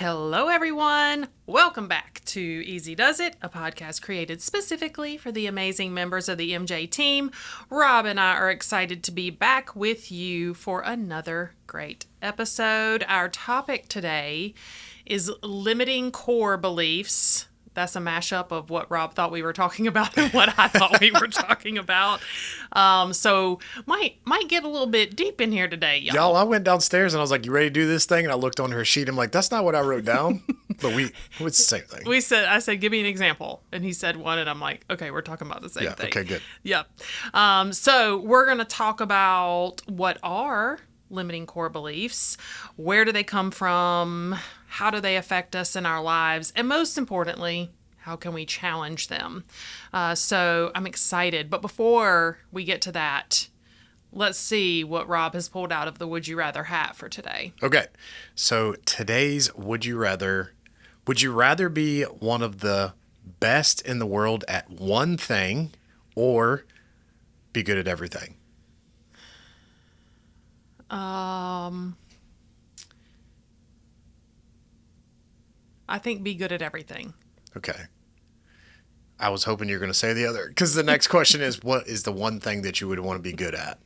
Hello, everyone. Welcome back to Easy Does It, a podcast created specifically for the amazing members of the MJ team. Rob and I are excited to be back with you for another great episode. Our topic today is limiting core beliefs. That's a mashup of what Rob thought we were talking about and what I thought we were talking about. So might get a little bit deep in here today, y'all. Y'all, I went downstairs and I was like, "You ready to do this thing?" And I looked on her sheet. I'm like, "That's not what I wrote down." But it's the same thing. I said, "Give me an example," and he said one, and I'm like, "Okay, we're talking about the same thing." Okay, good. Yep. So we're gonna talk about what are limiting core beliefs, where do they come from, how do they affect us in our lives, and most importantly, how can we challenge them? So I'm excited. But before we get to that, let's see what Rob has pulled out of the Would You Rather hat for today. Okay. So today's would you rather be one of the best in the world at one thing or be good at everything? I think be good at everything. Okay. I was hoping you were going to say the other, because the next question is, what is the one thing that you would want to be good at?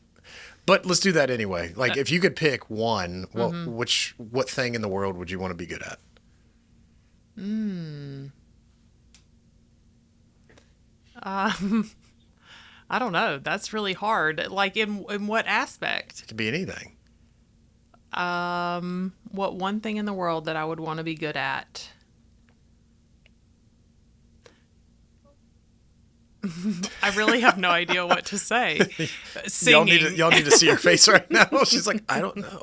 But let's do that anyway. Like, if you could pick one, what thing in the world would you want to be good at? I don't know. That's really hard. Like, in what aspect? It could be anything. What one thing in the world that I would want to be good at? I really have no idea what to say. Singing. Y'all need to see her face right now. She's like, I don't know.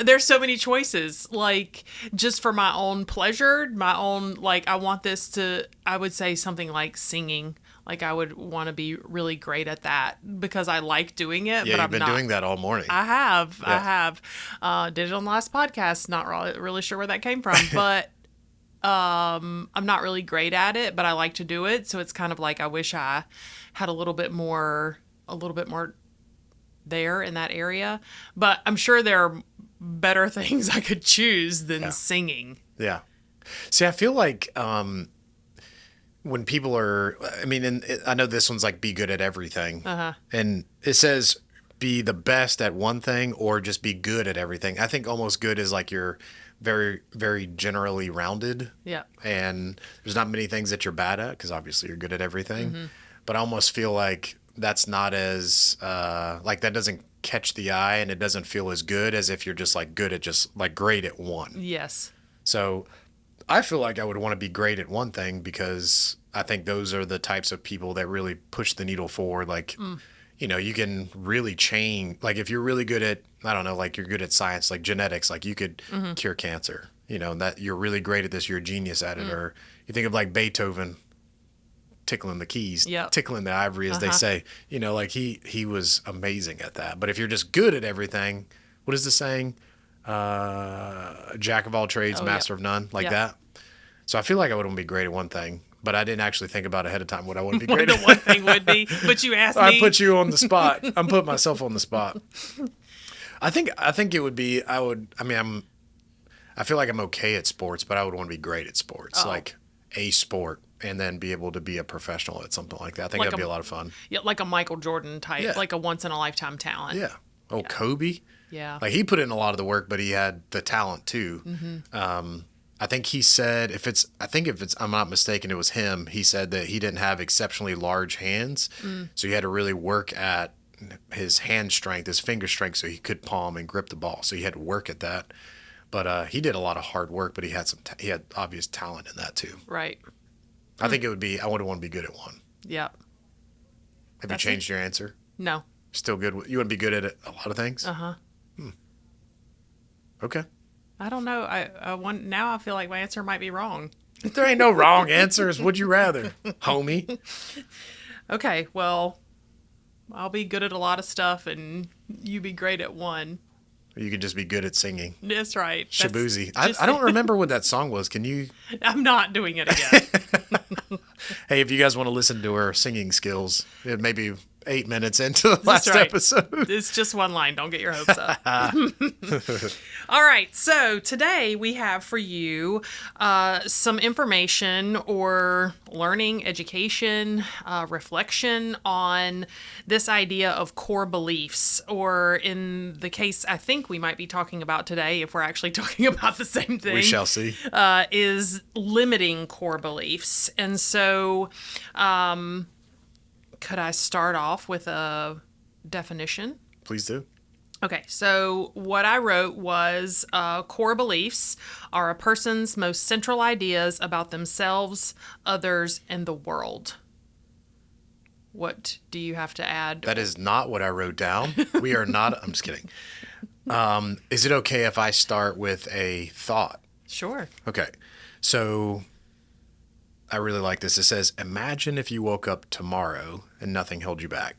There's so many choices. Like, just for my own pleasure, I want this to, I would say something like singing. Like, I would want to be really great at that because I like doing it. Yeah, but you've been doing that all morning. I have. Yeah. I have. Did it on the last podcast. Not really sure where that came from, but I'm not really great at it, but I like to do it. So it's kind of like I wish I had a little bit more there in that area. But I'm sure there are better things I could choose than singing. Yeah. See, I feel like when people are, I know this one's like be good at everything. And it says be the best at one thing or just be good at everything. I think almost good is like you're very, very generally rounded. Yeah. And there's not many things that you're bad at because obviously you're good at everything. But I almost feel like that's not as, like that doesn't catch the eye and it doesn't feel as good as if you're just like good at just like great at one. Yes. So I feel like I would want to be great at one thing because I think those are the types of people that really push the needle forward. Like, you know, you can really change. Like if you're really good at, I don't know, like you're good at science, like genetics, like you could cure cancer, you know, that you're really great at this. You're a genius at it. Or you think of like Beethoven tickling the keys, tickling the ivory, as they say, you know, like he was amazing at that. But if you're just good at everything, what is the saying? Jack of all trades, master of none, like that. So I feel like I would want to be great at one thing, but I didn't actually think about ahead of time what I want to be great at. What the one thing would be, but you asked me. I put you on the spot. I'm putting myself on the spot. I think it would be, I feel like I'm okay at sports, but I would want to be great at sports, like a sport, and then be able to be a professional at something like that. I think that'd be a lot of fun. Yeah, like a Michael Jordan type, like a once in a lifetime talent. Yeah. Oh, yeah. Kobe. Yeah. Like he put in a lot of the work, but he had the talent too. I think he said, if I'm not mistaken, it was him. He said that he didn't have exceptionally large hands. So he had to really work at his hand strength, his finger strength, so he could palm and grip the ball. So he had to work at that. But he did a lot of hard work, but he had obvious talent in that too. Right. I think it would be, I would want to be good at one. Yeah. Have you changed your answer? No. Still good? You want to be good at a lot of things? Okay. I don't know. Now I feel like my answer might be wrong. There ain't no wrong answers. Would you rather, homie? Okay, well, I'll be good at a lot of stuff, and you be great at one. You could just be good at singing. That's right. Shabuzi. I don't remember what that song was. Can you? I'm not doing it again. Hey, if you guys want to listen to her singing skills, maybe 8 minutes into the That's last right. episode. It's just one line. Don't get your hopes up. All right. So today we have for you some information or learning, education, reflection on this idea of core beliefs, or in the case I think we might be talking about today, if we're actually talking about the same thing. We shall see. Is limiting core beliefs. And so, could I start off with a definition? Please do. Okay, so what I wrote was core beliefs are a person's most central ideas about themselves, others, and the world. What do you have to add? That is not what I wrote down. We are not. I'm just kidding. Is it okay if I start with a thought? Sure. Okay. So I really like this. It says, imagine if you woke up tomorrow and nothing held you back.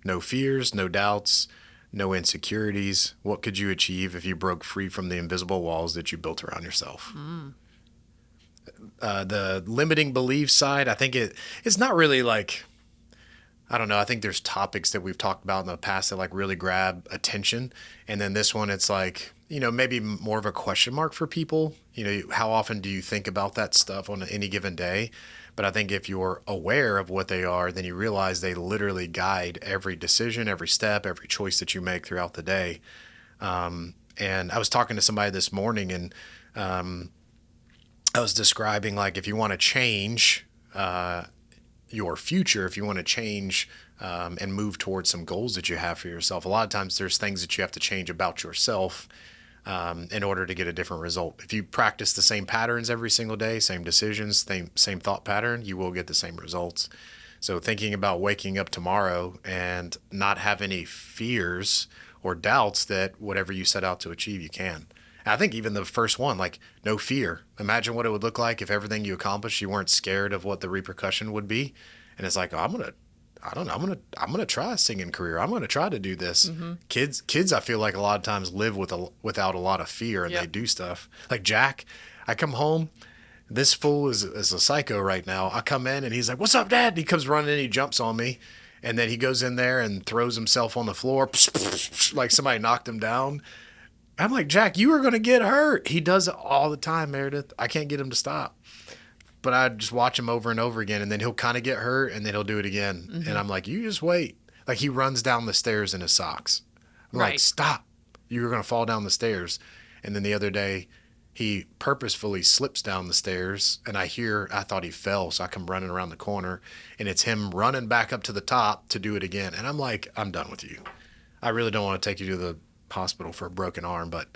No fears, no doubts, no insecurities. What could you achieve if you broke free from the invisible walls that you built around yourself? The limiting belief side, I think it's not really like, I don't know. I think there's topics that we've talked about in the past that like really grab attention. And then this one, it's like, maybe more of a question mark for people. How often do you think about that stuff on any given day? But I think if you're aware of what they are, then you realize they literally guide every decision, every step, every choice that you make throughout the day. And I was talking to somebody this morning, and I was describing, like, if you want to change your future, if you want to change and move towards some goals that you have for yourself, a lot of times there's things that you have to change about yourself in order to get a different result. If you practice the same patterns every single day, same decisions, same thought pattern, you will get the same results. So thinking about waking up tomorrow and not have any fears or doubts that whatever you set out to achieve, you can. And I think even the first one, like no fear. Imagine what it would look like if everything you accomplished, you weren't scared of what the repercussion would be. And it's like, I'm gonna try a singing career. I'm gonna try to do this. Mm-hmm. Kids, I feel like a lot of times live without a lot of fear, and they do stuff. Like Jack, I come home, this fool is a psycho right now. I come in and he's like, "What's up, Dad?" And he comes running in, he jumps on me, and then he goes in there and throws himself on the floor, like somebody knocked him down. I'm like, Jack, you are gonna get hurt. He does it all the time, Meredith. I can't get him to stop. But I just watch him over and over again, and then he'll kind of get hurt, and then he'll do it again. Mm-hmm. And I'm like, you just wait. Like, he runs down the stairs in his socks. I'm like, stop. You're going to fall down the stairs. And then the other day, he purposefully slips down the stairs, and I thought he fell, so I come running around the corner, and it's him running back up to the top to do it again. And I'm like, I'm done with you. I really don't want to take you to the hospital for a broken arm, but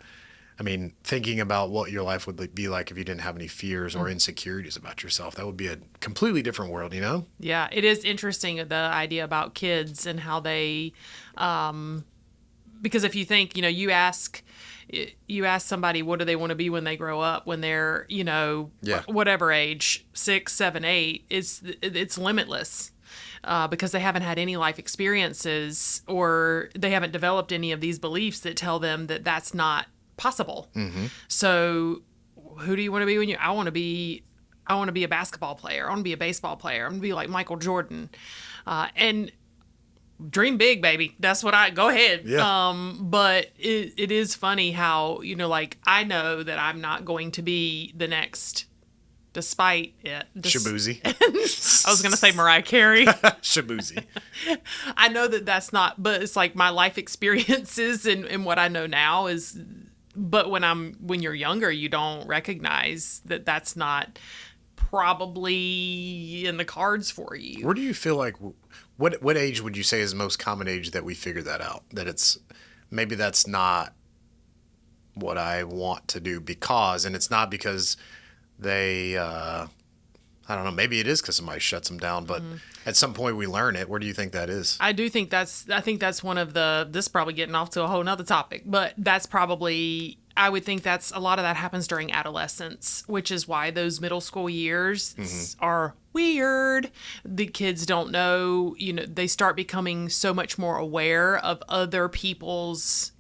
I mean, thinking about what your life would be like if you didn't have any fears or insecurities about yourself, that would be a completely different world, Yeah, it is interesting, the idea about kids and how they, because if you think, you ask somebody, what do they want to be when they grow up, when they're, whatever age, 6, 7, 8, it's limitless. Because they haven't had any life experiences, or they haven't developed any of these beliefs that tell them that that's not possible. Mm-hmm. So who do you want to be when I want to be a basketball player. I want to be a baseball player. I'm going to be like Michael Jordan. And dream big, baby. That's what go ahead. Yeah. But it is funny how, like, I know that I'm not going to be the next, despite it. Shabuzi. I was going to say Mariah Carey. Shabuzi. I know that that's not, but it's like my life experiences and what I know now is, but when you're younger, you don't recognize that that's not probably in the cards for you. Where do you feel like, what age would you say is the most common age that we figure that out? That it's, maybe that's not what I want to do because, and it's not because they, I don't know, maybe it is because somebody shuts them down, but at some point we learn it. Where do you think that is? I think that's one of this is probably getting off to a whole nother topic, but that's probably, I would think that's a lot of that happens during adolescence, which is why those middle school years are weird. The kids don't know, they start becoming so much more aware of other people's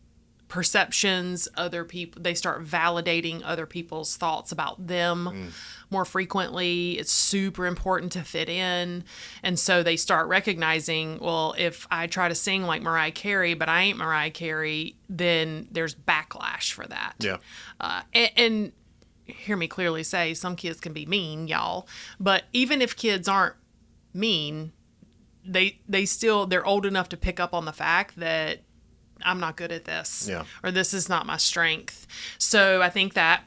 perceptions, other people, they start validating other people's thoughts about them more frequently. It's super important to fit in. And so they start recognizing, well, if I try to sing like Mariah Carey, but I ain't Mariah Carey, then there's backlash for that. Yeah. And hear me clearly say, some kids can be mean, y'all. But even if kids aren't mean, they're old enough to pick up on the fact that I'm not good at this, or this is not my strength. So I think that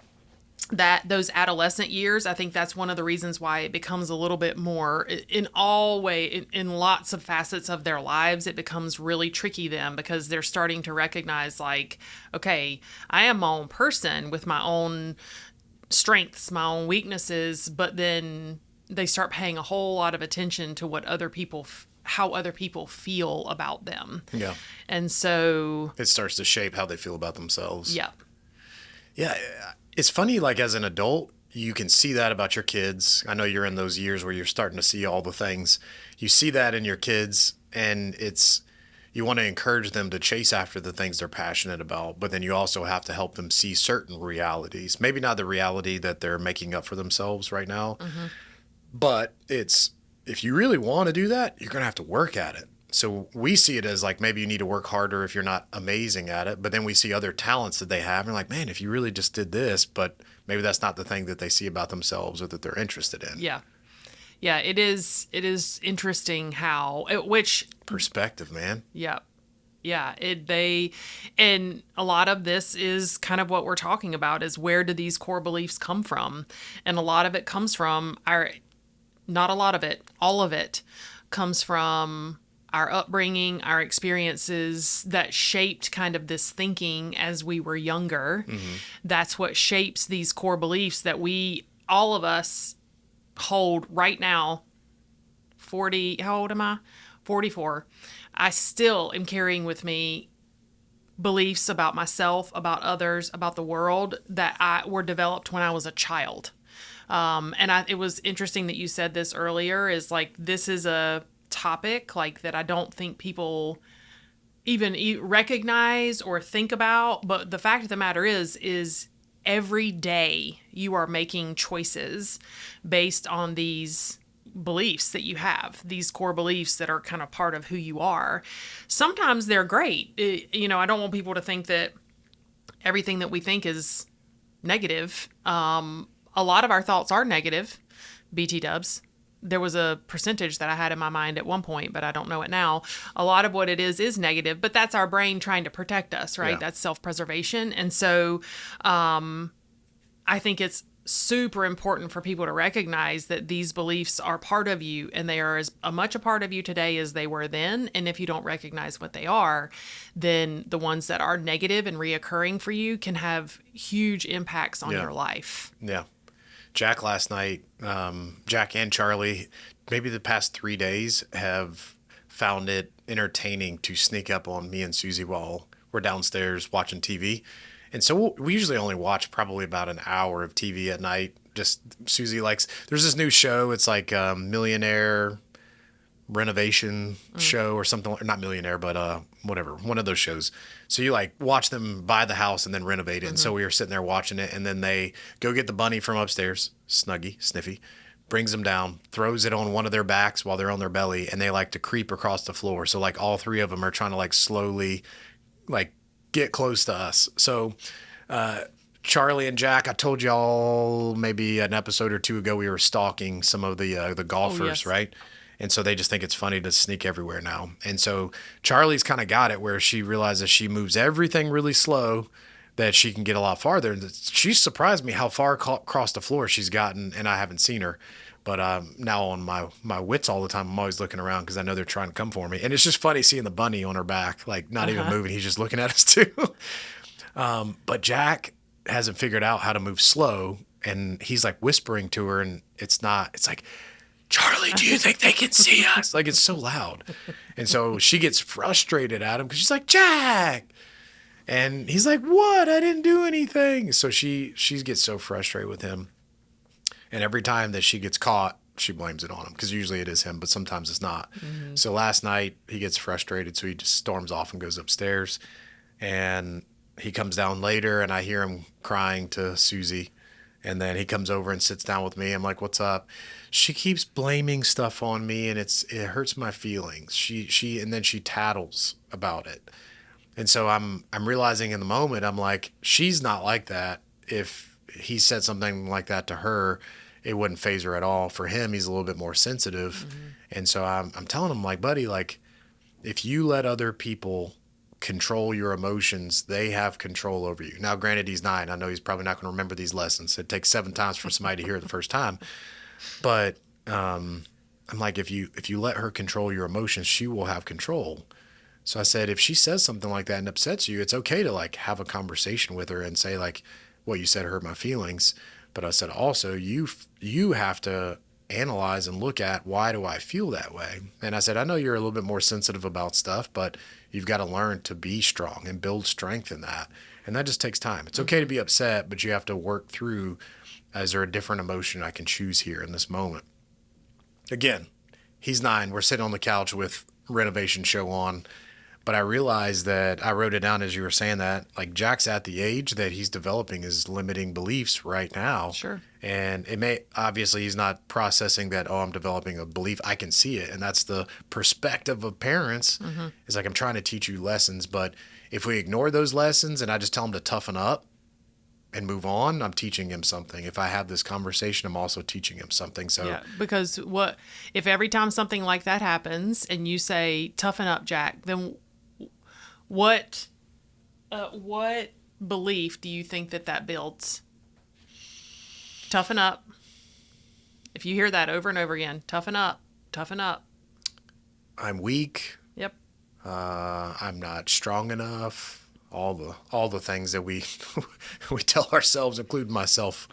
those adolescent years, I think that's one of the reasons why it becomes a little bit more in lots of facets of their lives. It becomes really tricky then, because they're starting to recognize, like, okay, I am my own person with my own strengths, my own weaknesses, but then they start paying a whole lot of attention to what other people how other people feel about them. Yeah. And so it starts to shape how they feel about themselves. Yeah. Yeah. It's funny, like, as an adult, you can see that about your kids. I know you're in those years where you're starting to see all the things. You see that in your kids, and you want to encourage them to chase after the things they're passionate about, but then you also have to help them see certain realities. Maybe not the reality that they're making up for themselves right now, but if you really want to do that, you're going to have to work at it. So we see it as, like, maybe you need to work harder if you're not amazing at it, but then we see other talents that they have, and we're like, man, if you really just did this, but maybe that's not the thing that they see about themselves or that they're interested in. Yeah. Yeah, it is interesting which perspective, man. Yeah. Yeah, and a lot of this is kind of what we're talking about, is where do these core beliefs come from? And a lot of it comes from not a lot of it, all of it comes from our upbringing, our experiences that shaped kind of this thinking as we were younger. That's what shapes these core beliefs that all of us hold right now. 40, how old am I? 44. I still am carrying with me beliefs about myself, about others, about the world that were developed when I was a child. It was interesting that you said this earlier, is like, this is a topic like that I don't think people even recognize or think about. But the fact of the matter is every day you are making choices based on these beliefs that you have, these core beliefs that are kind of part of who you are. Sometimes they're great. I don't want people to think that everything that we think is negative. A lot of our thoughts are negative, BT dubs. There was a percentage that I had in my mind at one point, but I don't know it now. A lot of what it is negative, but that's our brain trying to protect us, right? Yeah. That's self-preservation. And so I think it's super important for people to recognize that these beliefs are part of you, and they are as much a part of you today as they were then. And if you don't recognize what they are, then the ones that are negative and reoccurring for you can have huge impacts on your life. Yeah. Jack last night, Jack and Charlie, maybe the past 3 days, have found it entertaining to sneak up on me and Susie while we're downstairs watching TV. And so we usually only watch probably about an hour of TV at night. Just Susie likes, there's this new show. It's like a millionaire renovation show or something, not millionaire, but whatever, one of those shows. So you like watch them buy the house and then renovate it. And so we were sitting there watching it, and then they go get the bunny from upstairs, Snuggy, Sniffy, brings them down, throws it on one of their backs while they're on their belly, and they like to creep across the floor. So like all three of them are trying to like slowly like get close to us. So Charlie and Jack, I told y'all maybe an episode or two ago we were stalking some of the golfers, right? And so they just think it's funny to sneak everywhere now. And so Charlie's kind of got it where she realizes she moves everything really slow, that she can get a lot farther. And she's surprised me how far across the floor she's gotten, and I haven't seen her. But now on my wits all the time, I'm always looking around because I know they're trying to come for me. And it's just funny seeing the bunny on her back, like not even moving. He's just looking at us too. But Jack hasn't figured out how to move slow, and he's like whispering to her, and it's like, Charlie, do you think they can see us? Like, it's so loud. And so she gets frustrated at him because she's like, Jack. And he's like, what? I didn't do anything. So she gets so frustrated with him. And every time that she gets caught, she blames it on him, because usually it is him, but sometimes it's not. So last night he gets frustrated, so he just storms off and goes upstairs. And he comes down later and I hear him crying to Susie. And then he comes over and sits down with me. I'm like, "What's up?" She keeps blaming stuff on me, and it hurts my feelings. And then she tattles about it. And so I'm realizing in the moment, I'm like, she's not like that. If he said something like that to her, it wouldn't phase her at all. For him, he's a little bit more sensitive. Mm-hmm. And so I'm telling him, like, buddy, like, if you let other people control your emotions, they have control over you. Now, granted, he's 9. I know he's probably not going to remember these lessons. It takes 7 times for somebody to hear it the first time. But I'm like, if you let her control your emotions, she will have control. So I said, if she says something like that and upsets you, it's okay to like have a conversation with her and say like, what you said hurt my feelings. But I said, also, you have to analyze and look at, why do I feel that way? And I said, I know you're a little bit more sensitive about stuff, but you've got to learn to be strong and build strength in that. And that just takes time. It's okay to be upset, but you have to work through, is there a different emotion I can choose here in this moment? Again, he's 9. We're sitting on the couch with renovation show on. But I realized that, I wrote it down as you were saying that, like Jack's at the age that he's developing his limiting beliefs right now. Sure. And obviously he's not processing that, oh, I'm developing a belief. I can see it. And that's the perspective of parents. Mm-hmm. It's like, I'm trying to teach you lessons. But if we ignore those lessons and I just tell him to toughen up and move on, I'm teaching him something. If I have this conversation, I'm also teaching him something. So yeah, because if every time something like that happens and you say, toughen up, Jack, then what belief do you think that builds? Toughen up. If you hear that over and over again, toughen up, toughen up. I'm weak. Yep. I'm not strong enough. All the things that we we tell ourselves, including myself.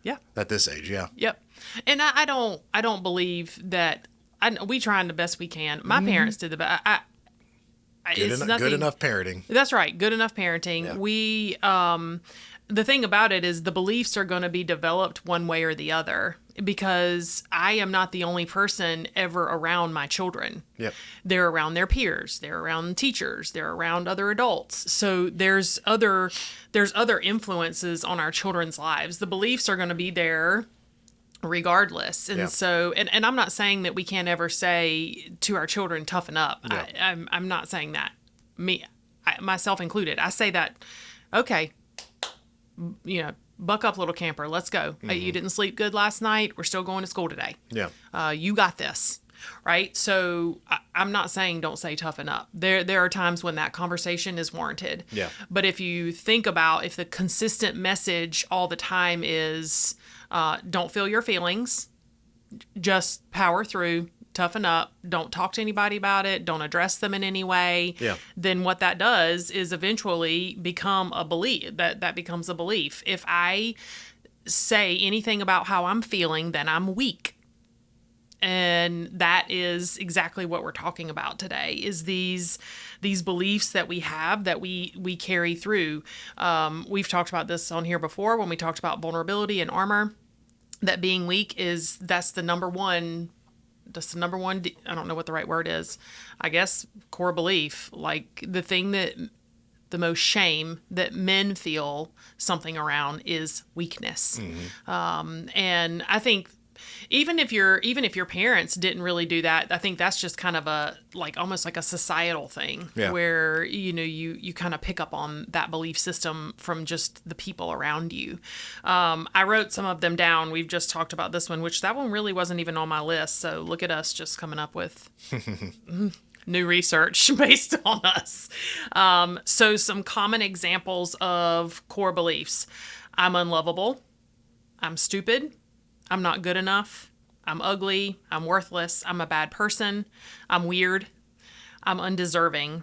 Yeah. At this age, yeah. Yep. And I don't believe that. We trying the best we can. My parents did the best. Good enough parenting. That's right. Good enough parenting. Yeah. We, the thing about it is the beliefs are going to be developed one way or the other, because I am not the only person ever around my children. Yep. They're around their peers. They're around teachers. They're around other adults. So there's other influences on our children's lives. The beliefs are going to be there regardless. And so, and I'm not saying that we can't ever say to our children, toughen up. Yeah. I'm not saying that. Myself included. I say that, okay, buck up, little camper. Let's go. Mm-hmm. You didn't sleep good last night. We're still going to school today. Yeah. You got this. Right. So I'm not saying don't say toughen up. There are times when that conversation is warranted. Yeah. But if you think about, if the consistent message all the time is, don't feel your feelings, just power through, toughen up, don't talk to anybody about it, don't address them in any way, then what that does is eventually become a belief. That becomes a belief. If I say anything about how I'm feeling, then I'm weak. And that is exactly what we're talking about today, is these beliefs that we have that we carry through. We've talked about this on here before when we talked about vulnerability and armor, that being weak that's the number one, I don't know what the right word is, I guess, core belief, like the thing that the most shame that men feel something around is weakness. Mm-hmm. And I think even if your parents didn't really do that, I think that's just kind of almost like a societal thing, where, you kind of pick up on that belief system from just the people around you. I wrote some of them down. We've just talked about this one, which that one really wasn't even on my list. So look at us just coming up with new research based on us. So some common examples of core beliefs. I'm unlovable. I'm stupid. I'm not good enough. I'm ugly. I'm worthless. I'm a bad person. I'm weird. I'm undeserving.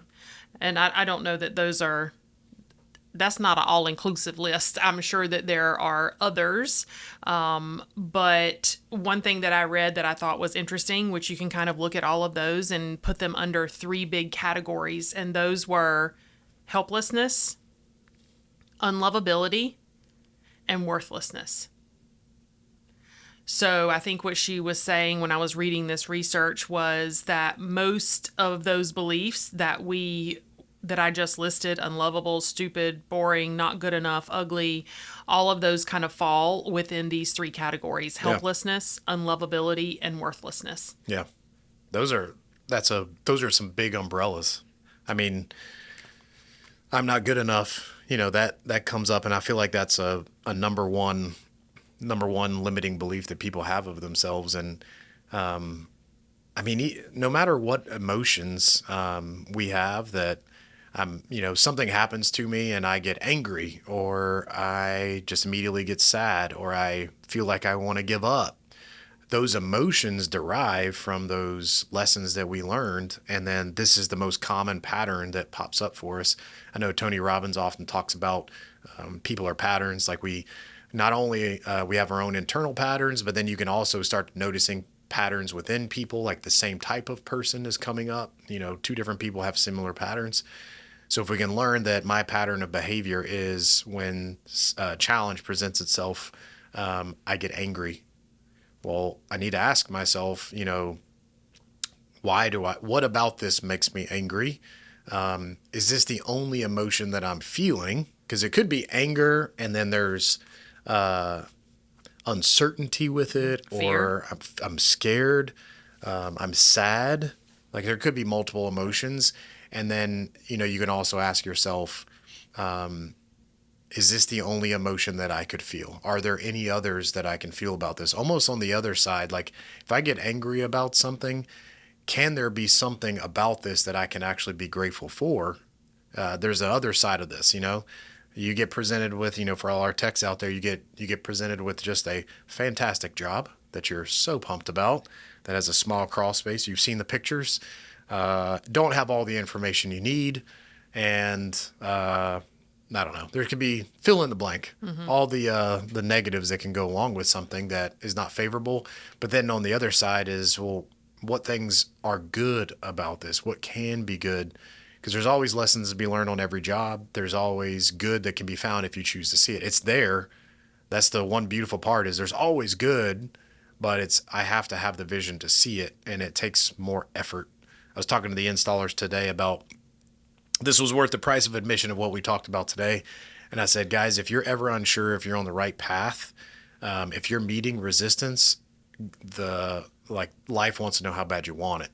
And I don't know that that's not an all-inclusive list. I'm sure that there are others. But one thing that I read that I thought was interesting, which you can kind of look at all of those and put them under 3 big categories. And those were helplessness, unlovability, and worthlessness. So I think what she was saying when I was reading this research was that most of those beliefs that that I just listed, unlovable, stupid, boring, not good enough, ugly, all of those kind of fall within these three categories: helplessness, unlovability, and worthlessness. Yeah. Those are some big umbrellas. I mean, I'm not good enough, that comes up, and I feel like that's a number one limiting belief that people have of themselves. And I mean, no matter what emotions we have, that something happens to me and I get angry, or I just immediately get sad, or I feel like I want to give up. Those emotions derive from those lessons that we learned. And then this is the most common pattern that pops up for us. I know Tony Robbins often talks about people are patterns. Like we not only we have our own internal patterns, but then you can also start noticing patterns within people. Like the same type of person is coming up. Two different people have similar patterns. So if we can learn that my pattern of behavior is when a challenge presents itself, I get angry. Well, I need to ask myself, what about this makes me angry? Is this the only emotion that I'm feeling? Because it could be anger, and then there's uncertainty with it, Fear. or I'm scared, I'm sad. Like there could be multiple emotions. And then, you can also ask yourself, is this the only emotion that I could feel? Are there any others that I can feel about this? Almost on the other side, like if I get angry about something, can there be something about this that I can actually be grateful for? There's the other side of this, You get presented with, for all our techs out there, you get presented with just a fantastic job that you're so pumped about, that has a small crawl space. You've seen the pictures. Don't have all the information you need, and I don't know. There could be fill in the blank, all the negatives that can go along with something that is not favorable. But then on the other side is, well, what things are good about this? What can be good? Because there's always lessons to be learned on every job. There's always good that can be found if you choose to see it. It's there. That's the one beautiful part, is there's always good, but I have to have the vision to see it, and it takes more effort. I was talking to the installers today about this was worth the price of admission of what we talked about today. And I said, guys, if you're ever unsure if you're on the right path, if you're meeting resistance, life wants to know how bad you want it.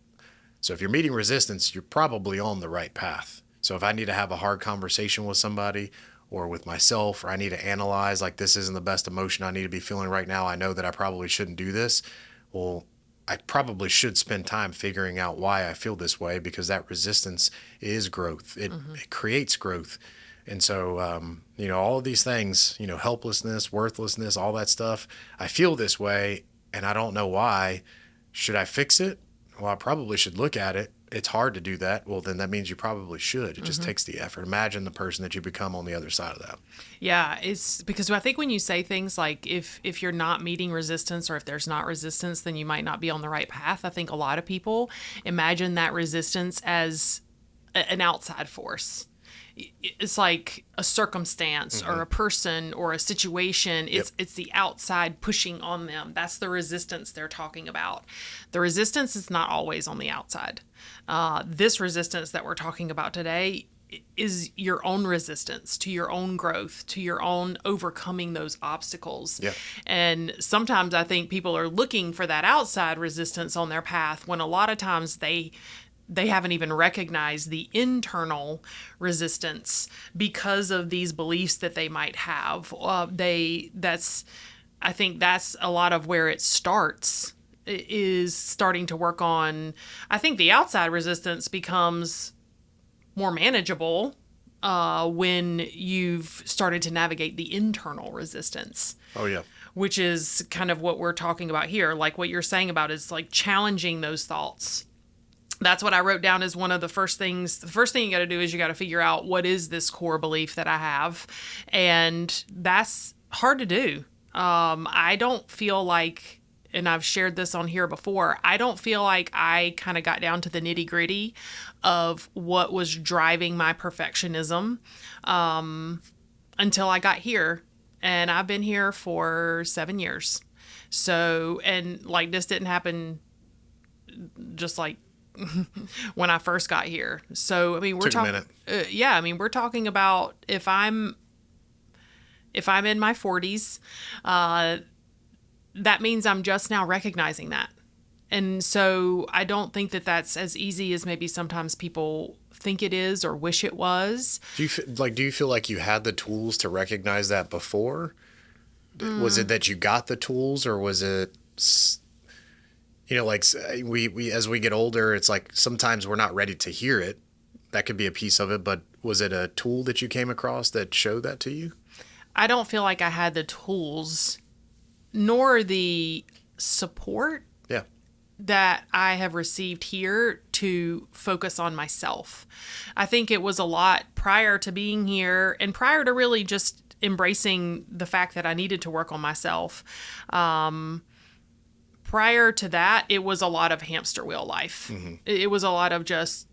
So if you're meeting resistance, you're probably on the right path. So if I need to have a hard conversation with somebody or with myself, or I need to analyze, like, this isn't the best emotion I need to be feeling right now, I know that I probably shouldn't do this. Well, I probably should spend time figuring out why I feel this way, because that resistance is growth. It creates growth. And so, all of these things, helplessness, worthlessness, all that stuff, I feel this way and I don't know why. Should I fix it? Well, I probably should look at it. It's hard to do that. Well, then that means you probably should. It just takes the effort. Imagine the person that you become on the other side of that. Yeah, it's because I think when you say things like if you're not meeting resistance, or if there's not resistance, then you might not be on the right path. I think a lot of people imagine that resistance as an outside force. It's like a circumstance or a person or a situation. It's the outside pushing on them. That's the resistance they're talking about. The resistance is not always on the outside. This resistance that we're talking about today is your own resistance to your own growth, to your own overcoming those obstacles. Yeah. And sometimes I think people are looking for that outside resistance on their path, when a lot of times they haven't even recognized the internal resistance because of these beliefs that they might have. I think that's a lot of where it starts, is starting to work on. I think the outside resistance becomes more manageable when you've started to navigate the internal resistance. Oh, yeah. Which is kind of what we're talking about here. Like what you're saying about is like challenging those thoughts. That's what I wrote down as one of the first things. The first thing you got to do is you got to figure out, what is this core belief that I have? And that's hard to do. I don't feel like, and I've shared this on here before, I don't feel like I kind of got down to the nitty gritty of what was driving my perfectionism until I got here. And I've been here for 7 years. So, and like, this didn't happen just like when I first got here. So, I mean, we're Took a talking, minute. yeah, I mean, we're talking about if I'm in my 40s, that means I'm just now recognizing that. And so I don't think that that's as easy as maybe sometimes people think it is or wish it was. Do you feel like you had the tools to recognize that before? Was it that you got the tools, or was it, like we as we get older, it's like sometimes we're not ready to hear it. That could be a piece of it, but was it a tool that you came across that showed that to you? I don't feel like I had the tools nor the support Yeah. that I have received here to focus on myself. I think it was a lot prior to being here and prior to really just embracing the fact that I needed to work on myself. Prior to that, it was a lot of hamster wheel life. Mm-hmm. It was a lot of just,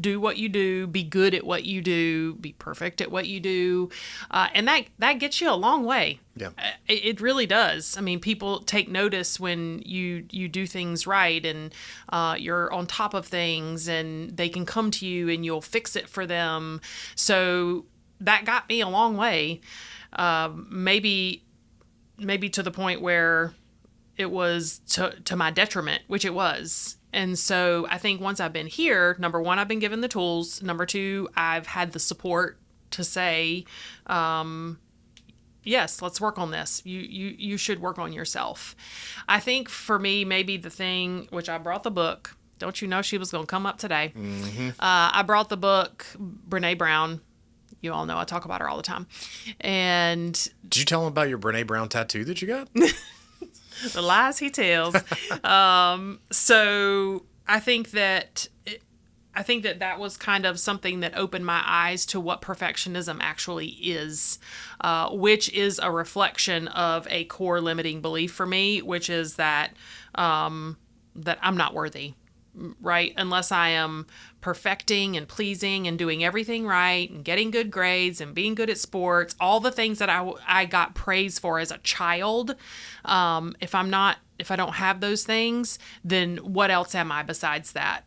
do what you do, be good at what you do, be perfect at what you do. And that gets you a long way. Yeah. It really does. I mean, people take notice when you do things right and you're on top of things and they can come to you and you'll fix it for them. So that got me a long way. Maybe to the point where it was to my detriment, which it was. And so I think once I've been here, number one, I've been given the tools. Number two, I've had the support to say, yes, let's work on this. You should work on yourself. I think for me, maybe the thing, which I brought the book. Don't you know she was going to come up today? Mm-hmm. I brought the book, Brene Brown. You all know I talk about her all the time. And did you tell them about your Brene Brown tattoo that you got? The lies he tells. So I think that was kind of something that opened my eyes to what perfectionism actually is, which is a reflection of a core limiting belief for me, which is that that I'm not worthy, right? Unless I am perfecting and pleasing and doing everything right and getting good grades and being good at sports, all the things that I got praise for as a child. If I don't have those things, then what else am I besides that?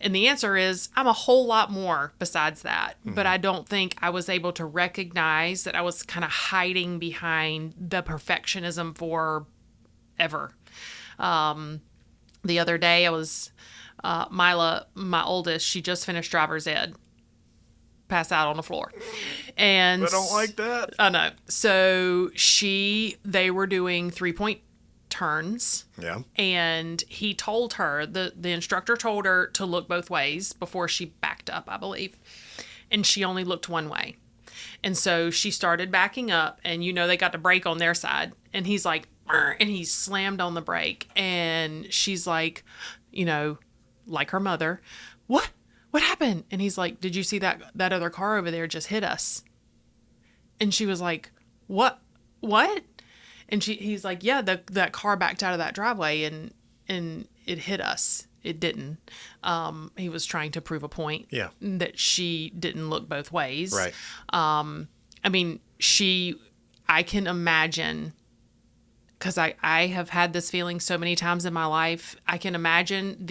And the answer is I'm a whole lot more besides that. Mm-hmm. But I don't think I was able to recognize that I was kind of hiding behind the perfectionism forever. The other day I was Mila, my oldest, she just finished driver's ed. Pass out on the floor. And I don't like that. I know. So they were doing 3-point turns. Yeah. And he told her, the instructor told her to look both ways before she backed up, I believe. And she only looked one way. And so she started backing up, and they got the brake on their side. And he's like, and he slammed on the brake. And she's like, like her mother, what happened? And he's like, did you see that other car over there just hit us? And she was like, what? And he's like, yeah, that car backed out of that driveway and it hit us. It didn't. He was trying to prove a point. Yeah. That she didn't look both ways. Right. I mean, I can imagine, because I have had this feeling so many times in my life. I can imagine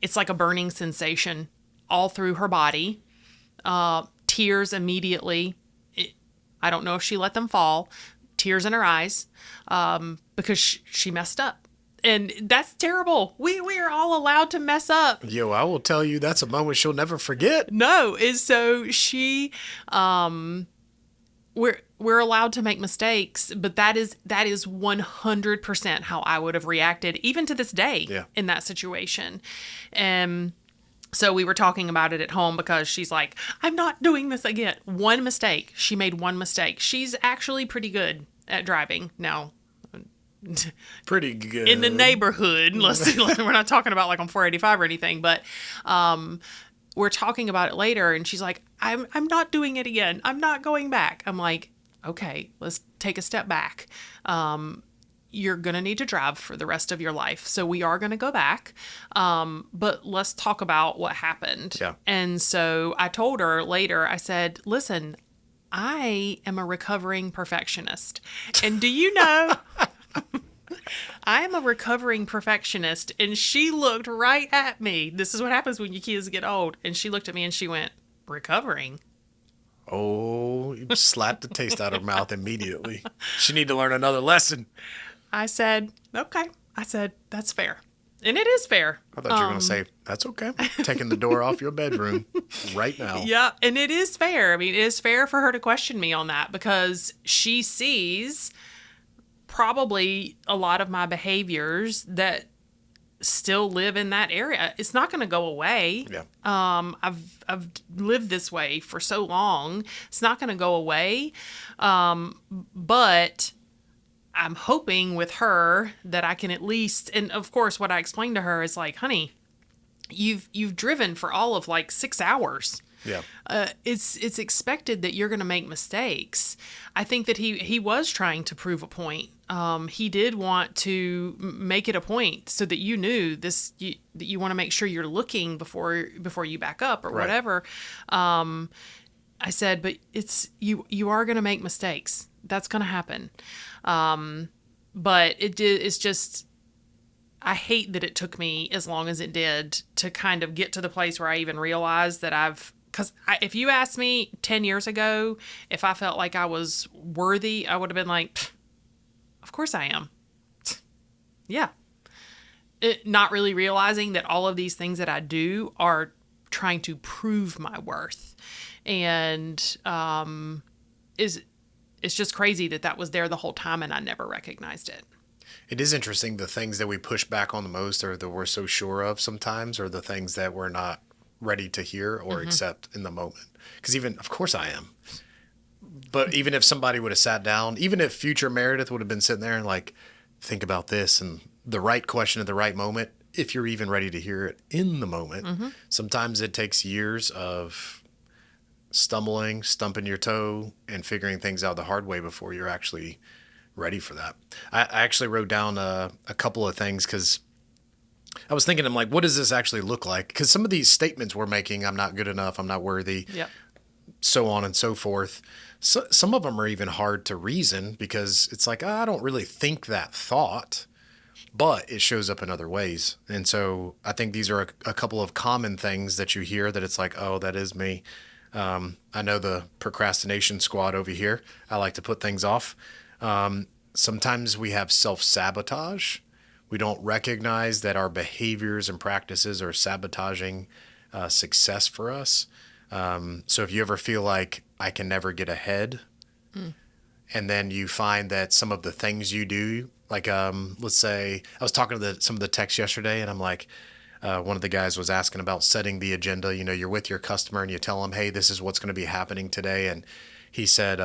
it's like a burning sensation all through her body. Tears immediately. I don't know if she let them fall. Tears in her eyes, because she messed up. And that's terrible. We are all allowed to mess up. Yo, I will tell you, that's a moment she'll never forget. No, and so we're allowed to make mistakes, but that is 100% how I would have reacted, even to this day, in that situation. And so we were talking about it at home because she's like, I'm not doing this again. One mistake. She made one mistake. She's actually pretty good at driving now. Pretty good. In the neighborhood. We're not talking about like on 485 or anything, but we're talking about it later, and she's like, I'm not doing it again. I'm not going back. I'm like, okay, let's take a step back. You're going to need to drive for the rest of your life. So we are going to go back. But let's talk about what happened. Yeah. And so I told her later, I said, listen, I am a recovering perfectionist. And do you know, I am a recovering perfectionist, and she looked right at me. This is what happens when your kids get old. And she looked at me and she went, recovering? Oh, you slapped the taste out of her mouth immediately. She need to learn another lesson. I said, okay. I said, that's fair. And it is fair. I thought you were going to say, that's okay. Taking the door off your bedroom right now. Yeah, and it is fair. I mean, it is fair for her to question me on that because she sees probably a lot of my behaviors that still live in that area. It's not going to go away. Yeah. I've lived this way for so long. It's not going to go away. But I'm hoping with her that I can at least, and of course what I explained to her is like, honey, you've driven for all of like 6 hours. Yeah. It's expected that you're going to make mistakes. I think that he was trying to prove a point. He did want to make it a point so that you knew this, that you want to make sure you're looking before you back up or Right. whatever. I said, but you are going to make mistakes. That's going to happen. But it's just, I hate that it took me as long as it did to kind of get to the place where I even realized that because if you asked me 10 years ago if I felt like I was worthy, I would have been like, of course I am. Yeah. Not really realizing that all of these things that I do are trying to prove my worth. And it's just crazy that was there the whole time and I never recognized it. It is interesting. The things that we push back on the most or that we're so sure of sometimes are the things that we're not ready to hear or accept in the moment. Because even, of course I am. But even if somebody would have sat down, even if future Meredith would have been sitting there and like, think about this and the right question at the right moment, if you're even ready to hear it in the moment, sometimes it takes years of stumping your toe and figuring things out the hard way before you're actually ready for that. I actually wrote down a couple of things because I was thinking, I'm like, what does this actually look like? Because some of these statements we're making, I'm not good enough, I'm not worthy, Yep. so on and so forth. So, some of them are even hard to reason because it's like, I don't really think that thought, but it shows up in other ways. And so I think these are a couple of common things that you hear that it's like, oh, that is me. I know the procrastination squad over here. I like to put things off. Sometimes we have self-sabotage. We don't recognize that our behaviors and practices are sabotaging success for us. So if you ever feel like I can never get ahead, and then you find that some of the things you do, like let's say I was talking to some of the techs yesterday, and I'm like, one of the guys was asking about setting the agenda. You know, you're with your customer and you tell them, hey, this is what's going to be happening today. And he said,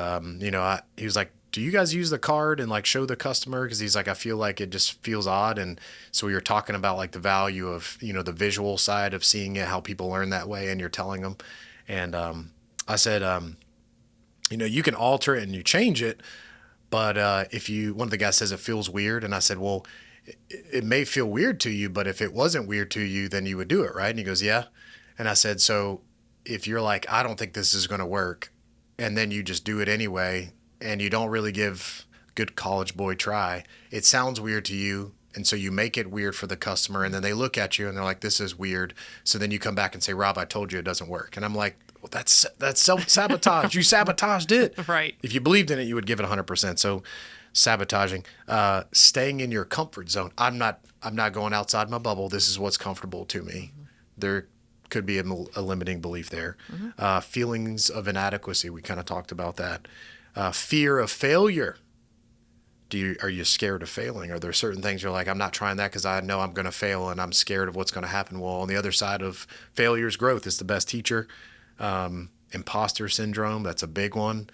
he was like, do you guys use the card and like show the customer? Because he's like, I feel like it just feels odd. And so we were talking about like the value of, the visual side of seeing it, how people learn that way, and you're telling them. And I said, you can alter it and you change it. But one of the guys says it feels weird. And I said, well, it may feel weird to you, but if it wasn't weird to you, then you would do it, right? And he goes, yeah. And I said, so if you're like, I don't think this is going to work, and then you just do it anyway, and you don't really give good college boy try, it sounds weird to you, and so you make it weird for the customer, and then they look at you and they're like, this is weird. So then you come back and say, Rob, I told you it doesn't work. And I'm like, well, that's self-sabotage. You sabotaged it. Right. If you believed in it, you would give it 100%. So sabotaging, staying in your comfort zone. I'm not going outside my bubble. This is what's comfortable to me. There could be a limiting belief there. Feelings of inadequacy. We kind of talked about that. Fear of failure. Are you scared of failing? Are there certain things you're like, I'm not trying that because I know I'm going to fail and I'm scared of what's going to happen? Well, on the other side of failure is growth. It's the best teacher. Imposter syndrome. That's a big one.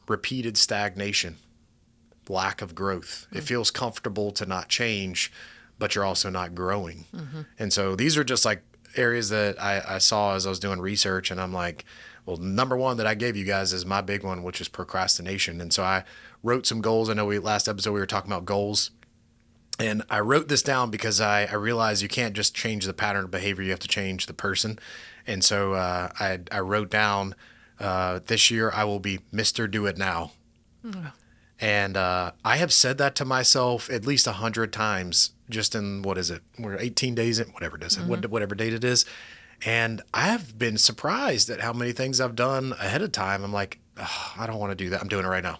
Repeated stagnation, lack of growth. It feels comfortable to not change, but you're also not growing. And so these are just like areas that I saw as I was doing research, and I'm like, well, number one that I gave you guys is my big one, which is procrastination. And so I wrote some goals. I know last episode we were talking about goals, and I wrote this down because I realized you can't just change the pattern of behavior. You have to change the person. And so I wrote down, this year I will be Mr. Do It Now. And I have said that to myself at least 100 times just in, what is it? We're 18 days in, whatever it is, whatever date it is. And I have been surprised at how many things I've done ahead of time. I'm like, "Ugh, I don't want to do that. I'm doing it right now.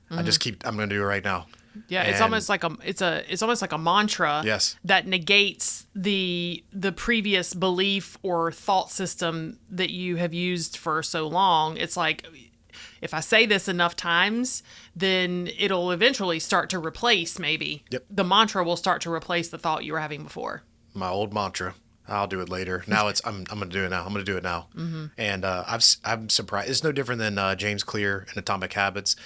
I'm going to do it right now." Yeah, it's And- almost like it's almost like a mantra Yes. that negates the previous belief or thought system that you have used for so long. It's like, if I say this enough times, then it'll eventually start to replace, maybe. Yep. The mantra will start to replace the thought you were having before. My old mantra. I'll do it later. Now I'm going to do it now. I'm going to do it now. And I'm surprised. It's no different than James Clear in Atomic Habits.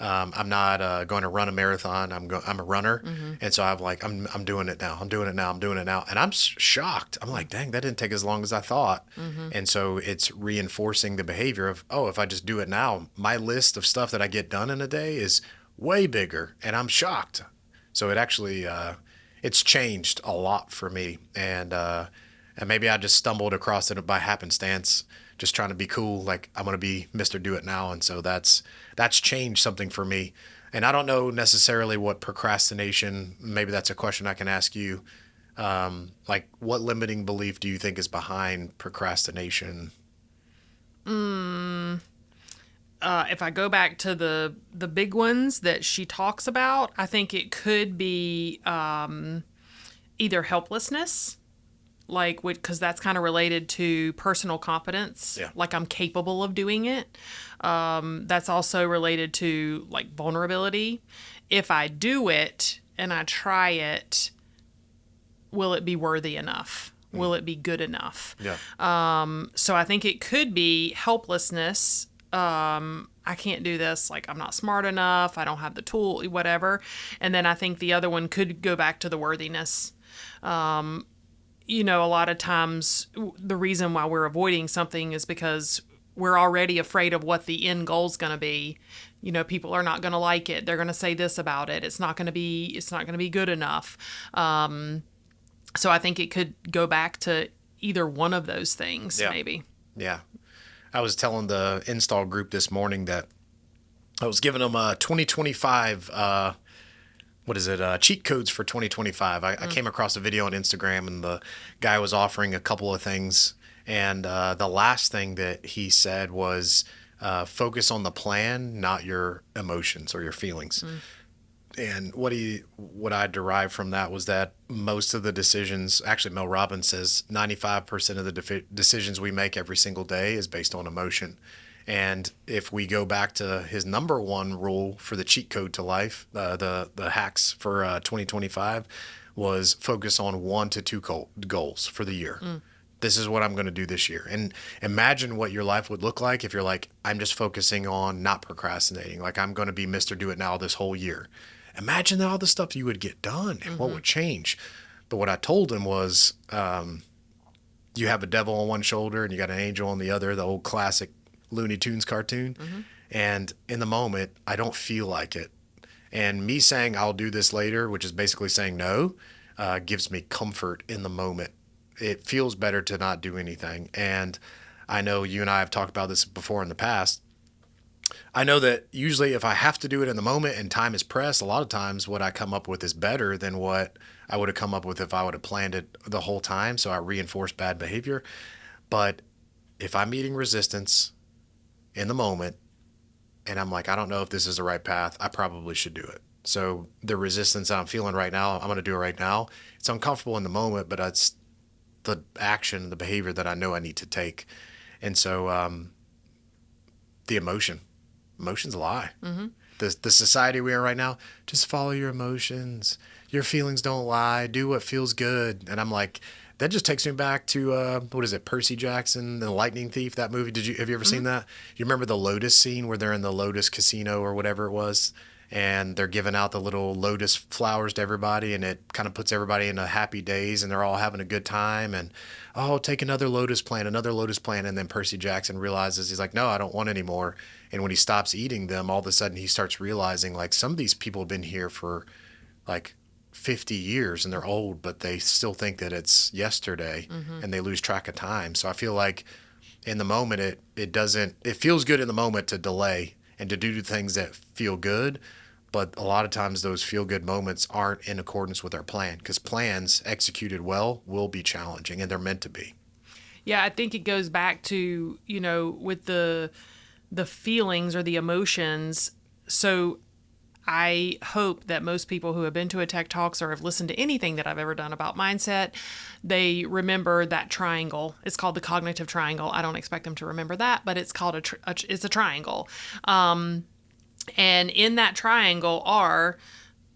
I'm not going to run a marathon. I'm a runner, and so I'm doing it now. I'm doing it now. I'm doing it now, and I'm shocked. I'm like, dang, that didn't take as long as I thought. And so it's reinforcing the behavior of, oh, if I just do it now, my list of stuff that I get done in a day is way bigger, and I'm shocked. So it actually it's changed a lot for me, and maybe I just stumbled across it by happenstance, just trying to be cool. Like, I'm going to be Mr. Do It Now. And so that's changed something for me. And I don't know necessarily what procrastination, maybe that's a question I can ask you. Like, what limiting belief do you think is behind procrastination? If I go back to the big ones that she talks about, I think it could be either helplessness, like, because that's kind of related to personal competence. Yeah. Like, I'm capable of doing it. That's also related to, like, vulnerability. If I do it and I try it, will it be worthy enough? Will it be good enough? Yeah. So I think it could be helplessness. I can't do this. Like, I'm not smart enough. I don't have the tool, whatever. And then I think the other one could go back to the worthiness. A lot of times the reason why we're avoiding something is because we're already afraid of what the end goal is going to be. People are not going to like it. They're going to say this about it. It's not going to be good enough. So I think it could go back to either one of those things, maybe. Yeah. I was telling the install group this morning that I was giving them a 2025, cheat codes for 2025. I came across a video on Instagram, and the guy was offering a couple of things. And the last thing that he said was focus on the plan, not your emotions or your feelings. And what I derived from that was that most of the decisions, actually Mel Robbins says 95% of the decisions we make every single day is based on emotion. And if we go back to his number one rule for the cheat code to life, the hacks for 2025 was focus on 1 to 2 goals for the year. This is what I'm going to do this year. And imagine what your life would look like if you're like, I'm just focusing on not procrastinating. Like, I'm going to be Mr. Do It Now this whole year. Imagine all the stuff you would get done and what would change. But what I told him was, you have a devil on one shoulder and you got an angel on the other, the old classic Looney Tunes cartoon. And in the moment, I don't feel like it. And me saying I'll do this later, which is basically saying no, gives me comfort in the moment. It feels better to not do anything. And I know you and I have talked about this before in the past. I know that usually if I have to do it in the moment and time is pressed, a lot of times what I come up with is better than what I would have come up with if I would have planned it the whole time. So I reinforce bad behavior. But if I'm meeting resistance in the moment and I'm like, I don't know if this is the right path, I probably should do it. So the resistance that I'm feeling right now, I'm going to do it right now. It's uncomfortable in the moment, but it's the action, the behavior that I know I need to take. And so the emotions lie. The society we are right now, just follow your emotions. Your feelings don't lie. Do what feels good. And I'm like, that just takes me back to Percy Jackson, the Lightning Thief, that movie. Have you ever seen that? You remember the Lotus scene where they're in the Lotus Casino or whatever it was, and they're giving out the little lotus flowers to everybody, and it kind of puts everybody in a happy daze, and they're all having a good time, and take another lotus plant, and then Percy Jackson realizes, he's like, no, I don't want any more. And when he stops eating them, all of a sudden he starts realizing, like, some of these people have been here for like 50 years and they're old, but they still think that it's yesterday, and they lose track of time. So I feel like in the moment, it feels good in the moment to delay and to do things that feel good, But a lot of times those feel-good moments aren't in accordance with our plan, because plans executed well will be challenging, and they're meant to be. Yeah, I think it goes back to, with the feelings or the emotions. So I hope that most people who have been to a Tech Talks or have listened to anything that I've ever done about mindset, they remember that triangle. It's called the cognitive triangle. I don't expect them to remember that, but it's called it's a triangle. And in that triangle are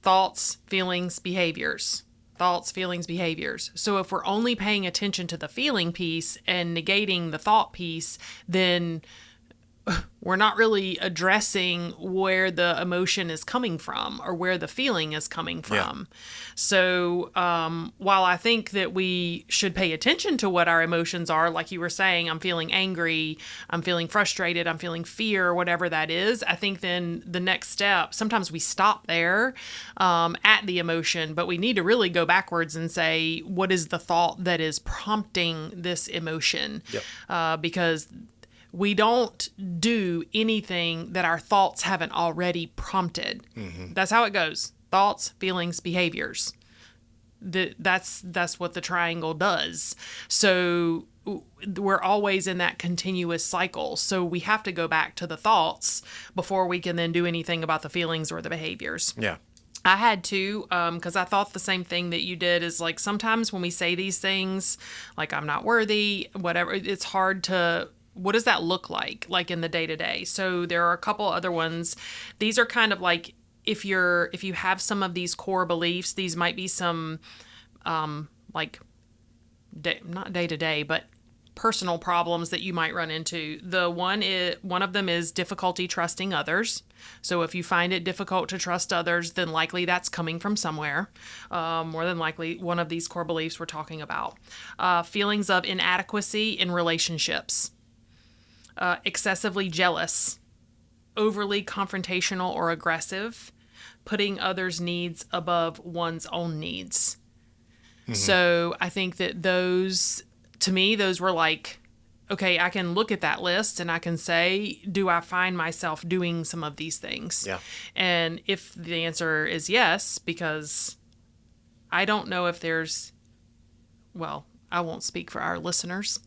thoughts, feelings, behaviors. Thoughts, feelings, behaviors. So if we're only paying attention to the feeling piece and negating the thought piece, then we're not really addressing where the emotion is coming from or where the feeling is coming from. Yeah. So while I think that we should pay attention to what our emotions are, like you were saying, I'm feeling angry, I'm feeling frustrated, I'm feeling fear, whatever that is, I think then the next step, sometimes we stop there at the emotion, but we need to really go backwards and say, what is the thought that is prompting this emotion? Yep. Because we don't do anything that our thoughts haven't already prompted. Mm-hmm. That's how it goes. Thoughts, feelings, behaviors. That's what the triangle does. So we're always in that continuous cycle. So we have to go back to the thoughts before we can then do anything about the feelings or the behaviors. Yeah. I had to, because I thought the same thing that you did is like sometimes when we say these things, like I'm not worthy, whatever, it's hard to... What does that look like in the day-to-day? So there are a couple other ones. These are kind of like if you have some of these core beliefs, these might be some not day-to-day, but personal problems that you might run into. One of them is difficulty trusting others. So if you find it difficult to trust others, then likely that's coming from somewhere. More than likely, one of these core beliefs we're talking about. Feelings of inadequacy in relationships. Excessively jealous, overly confrontational or aggressive, putting others' needs above one's own needs. Mm-hmm. So I think that those were like, okay, I can look at that list and I can say, do I find myself doing some of these things? Yeah. And if the answer is yes, because I don't know if there's, I won't speak for our listeners,